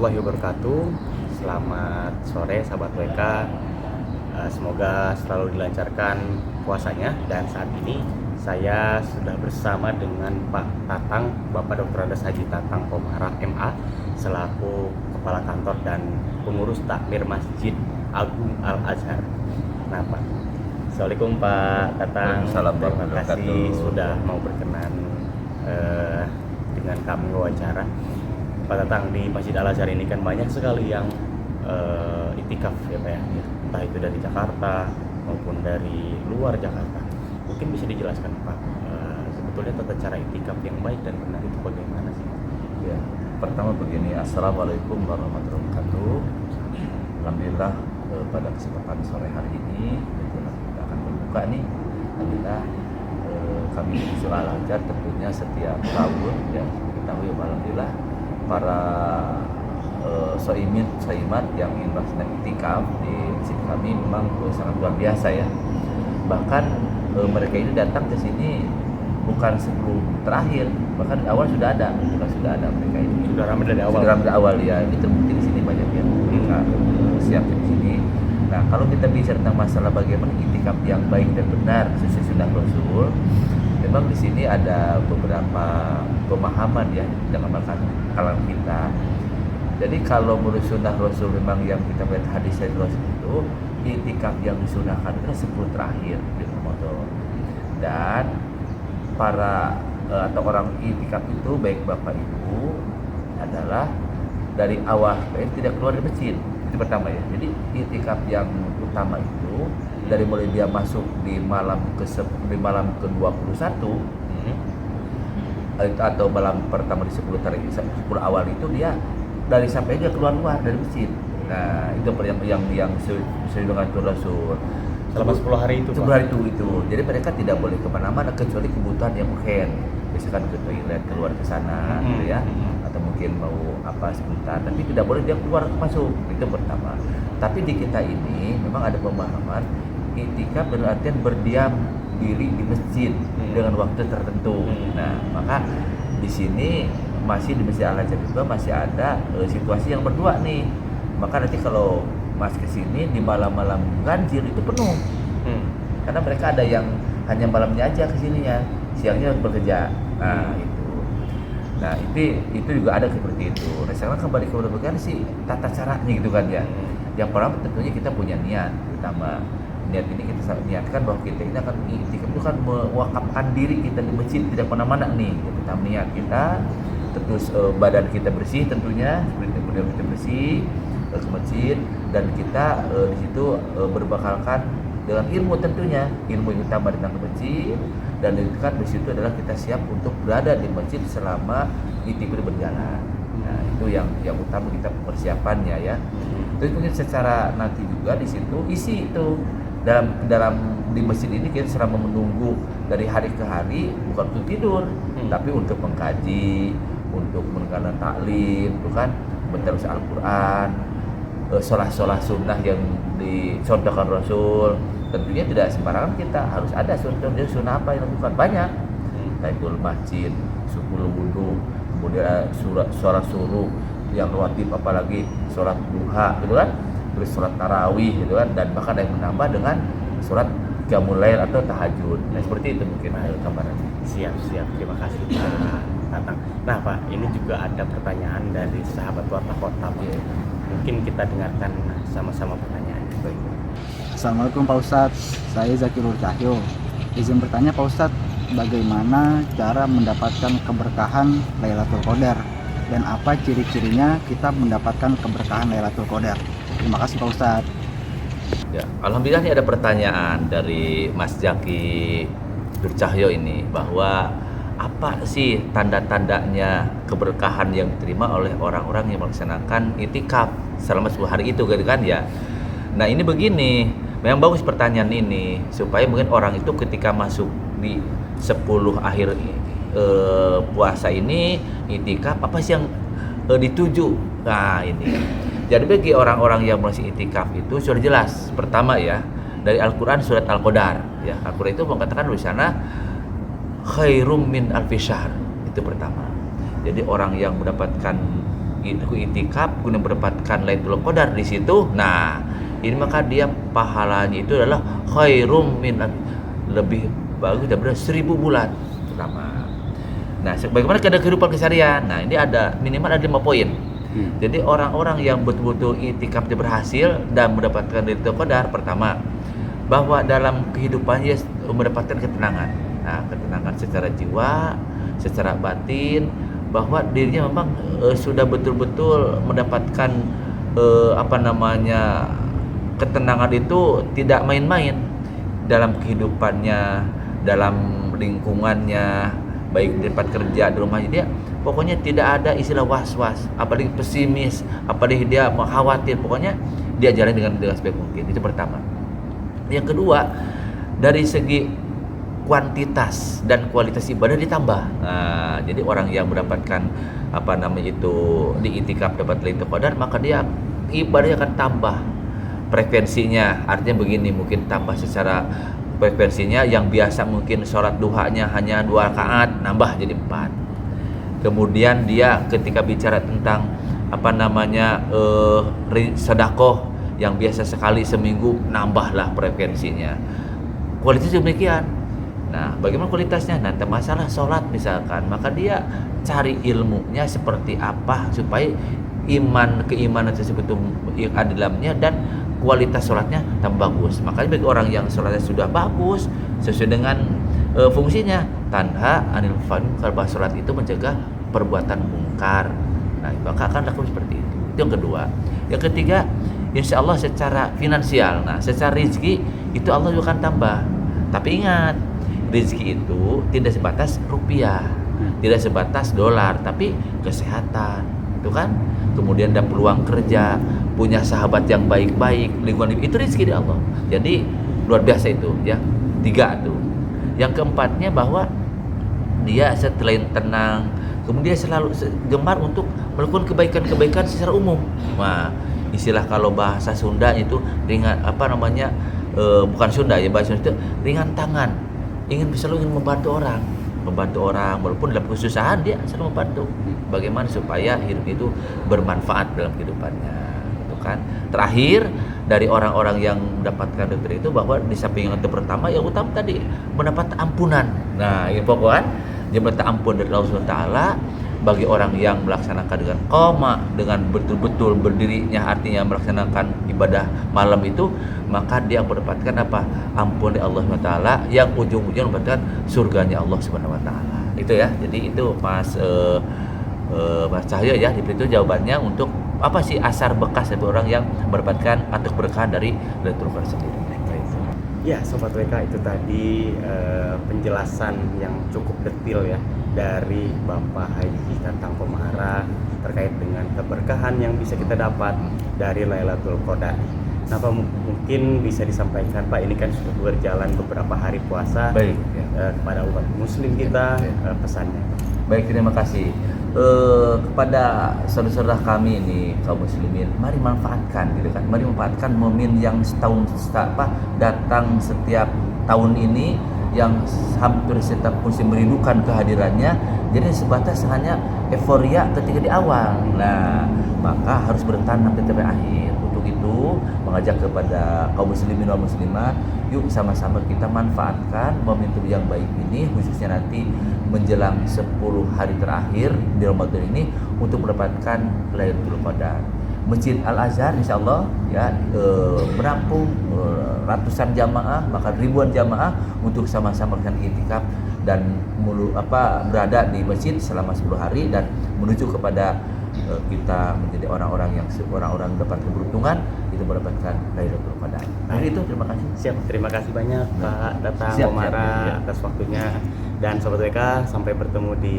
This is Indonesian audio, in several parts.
warahmatullahi wabarakatuh. Selamat sore sahabat WK. Semoga selalu dilancarkan puasanya. Dan saat ini saya sudah bersama dengan Pak Tatang, Bapak Dr. Andes Haji Tatang Komara MA, selaku Kepala Kantor dan Pengurus Takmir Masjid Agung Al-Azhar. Nah Pak, Assalamualaikum Pak Tatang. Terima kasih sudah mau berkenan dengan kami wawancara. Pak Tatang, di Masjid Al-Azhar ini kan banyak sekali yang itikaf ya Pak ya, entah itu dari Jakarta maupun dari luar Jakarta. Mungkin bisa dijelaskan Pak, sebetulnya tata cara itikaf yang baik dan benar itu bagaimana sih? Ya, pertama begini, Assalamualaikum warahmatullahi wabarakatuh. Alhamdulillah pada kesempatan sore hari ini kita akan berbuka nih. Alhamdulillah kami di Masjid Al-Azhar tentunya setiap tahun ya kita tahu ya, alhamdulillah para soimat yang ingin melaksanakan itikaf di masjid kami memang sangat luar biasa ya. Bahkan mereka ini datang ke sini bukan sebelum terakhir, bahkan di awal sudah ada mereka ini. Sudah ramai dari awal. Sudah ramai dari awal ya. Itu terbukti di sini banyak yang siap di sini. Nah, kalau kita bicara tentang masalah bagaimana itikaf yang baik dan benar sesuai sunnah Rasul, memang di sini ada beberapa pemahaman ya dalam kalangan kita. Jadi kalau menurut sunnah Rasul memang yang kita lihat hadis dari Rasul itu itikaf yang disunahkan itu 10 terakhir di Ramadan. Dan para atau orang itikaf itu baik bapak ibu adalah dari awal tidak keluar dari masjid. Itu pertama ya. Jadi itikaf yang utama itu dari mulai dia masuk di malam ke-21 atau malam pertama di 10 awal itu dia dari sampai dia keluar dari masjid. Nah, itu yang sesuai dengan Rasul. Selama 10 hari itu, 10 hari itu. Jadi mereka tidak boleh kemana-mana kecuali kebutuhan yang mungkin, misalkan ke toilet, keluar ke sana, gitu ya, atau mungkin mau apa sebentar. Tapi tidak boleh dia keluar masuk. Itu pertama. Tapi di kita ini memang ada pemahaman itikaf berarti berdiam diri di masjid dengan waktu tertentu. Nah, maka di sini masih di Masjid Al-Azhar juga masih ada situasi yang berdua nih. Maka nanti kalau Mas kesini di malam-malam ganjil itu penuh. Karena mereka ada yang hanya malamnya aja kesininya, siangnya bekerja. Nah itu. Nah itu juga ada seperti itu. Nah sekarang kembali ke bagaimana sih tata caranya gitu kan ya. Yang pertama tentunya kita punya niat. Pertama niat ini kita niatkan bahwa kita ini akan itikaf itu kan mewakafkan diri kita di masjid, tidak kemana-mana nih. Kita niat kita, terus badan kita bersih tentunya, seperti badan kita bersih ke masjid, dan kita di situ berbakalkan dengan ilmu tentunya, ilmu yang utama tentang masjid, dan itu kan di situ adalah kita siap untuk berada di masjid selama itikaf berjalan. Nah itu yang utama kita persiapannya ya. Terus mungkin secara nanti juga di situ isi itu dalam di masjid ini kita selama menunggu dari hari ke hari bukan untuk tidur, tapi untuk mengkaji, untuk mendengarkan taklim, bukan menterus Al-Quran, sholat sunnah yang dicontohkan Rasul. Tentunya tidak sembarangan, kita harus ada sunnah apa yang dilakukan banyak. Tahiyatul masjid, 10 wudu, kemudian sholat suruh yang rawatib, apalagi sholat duha gitu kan, terus sholat tarawih gitu kan, dan bahkan ada yang menambah dengan sholat qiyamul lail atau tahajud. Nah seperti itu mungkin gambarannya. Siap, terima kasih Pak Tatang. Nah Pak, ini juga ada pertanyaan dari sahabat Warta Kota Pak. Mungkin kita dengarkan sama-sama pertanyaannya. Baik. Assalamualaikum Pak Ustadz, saya Zakirul Cahyo. Izin bertanya Pak Ustadz, bagaimana cara mendapatkan keberkahan Lailatul Qadar dan apa ciri-cirinya kita mendapatkan keberkahan Lailatul Qadar? Terima kasih Pak Ustadz. Ya, alhamdulillah ini ada pertanyaan dari Mas Zaki Durcahyo ini bahwa apa sih tanda-tandanya keberkahan yang diterima oleh orang-orang yang melaksanakan itikaf selama 10 hari itu kan ya. Nah ini begini, memang bagus pertanyaan ini supaya mungkin orang itu ketika masuk di 10 akhir puasa ini itikaf apa sih yang dituju. Nah ini jadi bagi orang-orang yang masih itikaf itu sudah jelas. Pertama ya dari Al-Quran surat Al-Qadar ya, Al-Quran itu mengatakan di sana khairum min alfi syahr, itu pertama. Jadi orang yang mendapatkan itikaf guna mendapatkan Lailatul Qadar di situ. Nah, ini maka dia pahalanya itu adalah khairum min, lebih bagus daripada 1000 bulan pertama. Nah, bagaimana kehidupan keseharian? Nah, ini ada minimal ada 5 poin. Jadi orang-orang yang betul-betul itikaf berhasil dan mendapatkan Lailatul Qadar, pertama, bahwa dalam kehidupannya mendapatkan ketenangan. Nah, ketenangan secara jiwa, secara batin, bahwa dirinya memang sudah betul-betul mendapatkan ketenangan itu tidak main-main dalam kehidupannya, dalam lingkungannya, baik di tempat kerja, di rumahnya, dia pokoknya tidak ada istilah was-was, apalagi pesimis, apalagi dia khawatir, pokoknya dia jalan dengan sebaik mungkin. Itu pertama. Yang kedua, dari segi kuantitas dan kualitas ibadah ditambah. Nah, jadi orang yang mendapatkan di itikaf dapat Lailatul Qadar, maka dia ibadahnya akan tambah frekuensinya. Artinya begini, mungkin tambah secara frekuensinya, yang biasa mungkin sholat duhanya hanya 2 rakaat, nambah jadi 4. Kemudian dia ketika bicara tentang sedekah yang biasa sekali seminggu, nambahlah frekuensinya. Kualitasnya demikian. Nah, bagaimana kualitasnya? Nah, masalah sholat misalkan, maka dia cari ilmunya seperti apa supaya keimanan tersebut ada dalamnya dan kualitas sholatnya tambah bagus. Makanya bagi orang yang sholatnya sudah bagus sesuai dengan fungsinya, tanha anil fahmi, kalau sholat itu mencegah perbuatan mungkar. Nah, maka akan lakukan seperti itu. Itu yang kedua. Yang ketiga, insya Allah secara finansial. Nah, secara rezeki itu Allah juga akan tambah. Tapi ingat, rezeki itu tidak sebatas rupiah, tidak sebatas dolar, tapi kesehatan, itu kan. Kemudian ada peluang kerja, punya sahabat yang baik-baik, lingkungan itu rezeki dari Allah. Jadi luar biasa itu, ya. 3 tuh. Yang keempatnya bahwa dia setelah tenang, kemudian selalu gemar untuk melakukan kebaikan-kebaikan secara umum. Nah, istilah kalau bahasa Sunda itu ringan bukan Sunda ya, bahasa Sunda itu ringan tangan. Selalu ingin membantu orang walaupun dalam kesusahan dia selalu membantu. Bagaimana supaya hidup itu bermanfaat dalam kehidupannya, itu kan. Terakhir, dari orang-orang yang mendapatkan dokter itu bahwa di samping yang pertama, yang utama tadi mendapat ampunan. Nah, ini pokoknya dia mendapat ampun dari Allah SWT bagi orang yang melaksanakan dengan qoma, dengan betul-betul berdirinya, artinya melaksanakan ibadah malam itu, maka dia mendapatkan ampun dari Allah SWT yang ujung-ujungnya mendapatkan surganya Allah SWT. Itu ya. Jadi itu Mas Cahyo ya, itu jawabannya untuk apa sih asar bekas dari orang yang mendapatkan atau berkah dari Lailatul Qadar sendiri. Ya, Sobat WK, itu tadi penjelasan yang cukup detail ya dari Bapak Haji Tatang Komara terkait dengan keberkahan yang bisa kita dapat dari Lailatul Qadar. Nah, Pak, mungkin bisa disampaikan, Pak, ini kan sudah berjalan beberapa hari puasa. Baik, kepada umat muslim kita, pesannya. Baik, terima kasih. Kepada saudara-saudara kami ini kaum muslimin, mari manfaatkan gitu kan. Mari manfaatkan momen yang datang setiap tahun ini, yang hampir setiap musim merindukan kehadirannya. Jadi sebatas hanya euforia ketika di awal. Nah, maka harus bertahan sampai akhir. Untuk itu mengajak kepada kaum muslimin dan muslimat, yuk sama-sama kita manfaatkan momentum yang baik ini, khususnya nanti menjelang 10 hari terakhir di Ramadan ini untuk mendapatkan Lailatul Qadar. Masjid Al-Azhar insyaallah ya menampung ratusan jamaah, bahkan ribuan jamaah untuk sama-sama melakukan itikaf dan berada di masjid selama 10 hari dan menuju kepada kita menjadi orang-orang yang dapat keberuntungan itu mendapatkan Lailatul Qadar. Nah, itu terima kasih. Siap, terima kasih banyak Pak Tatang Komara atas waktunya. Dan Sobat WK, sampai bertemu di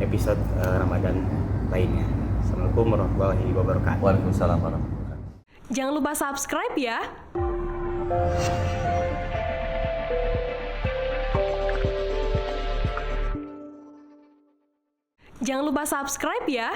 episode Ramadan lainnya. Assalamualaikum warahmatullahi wabarakatuh. Waalaikumsalam warahmatullahi wabarakatuh. Jangan lupa subscribe ya. Jangan lupa subscribe ya.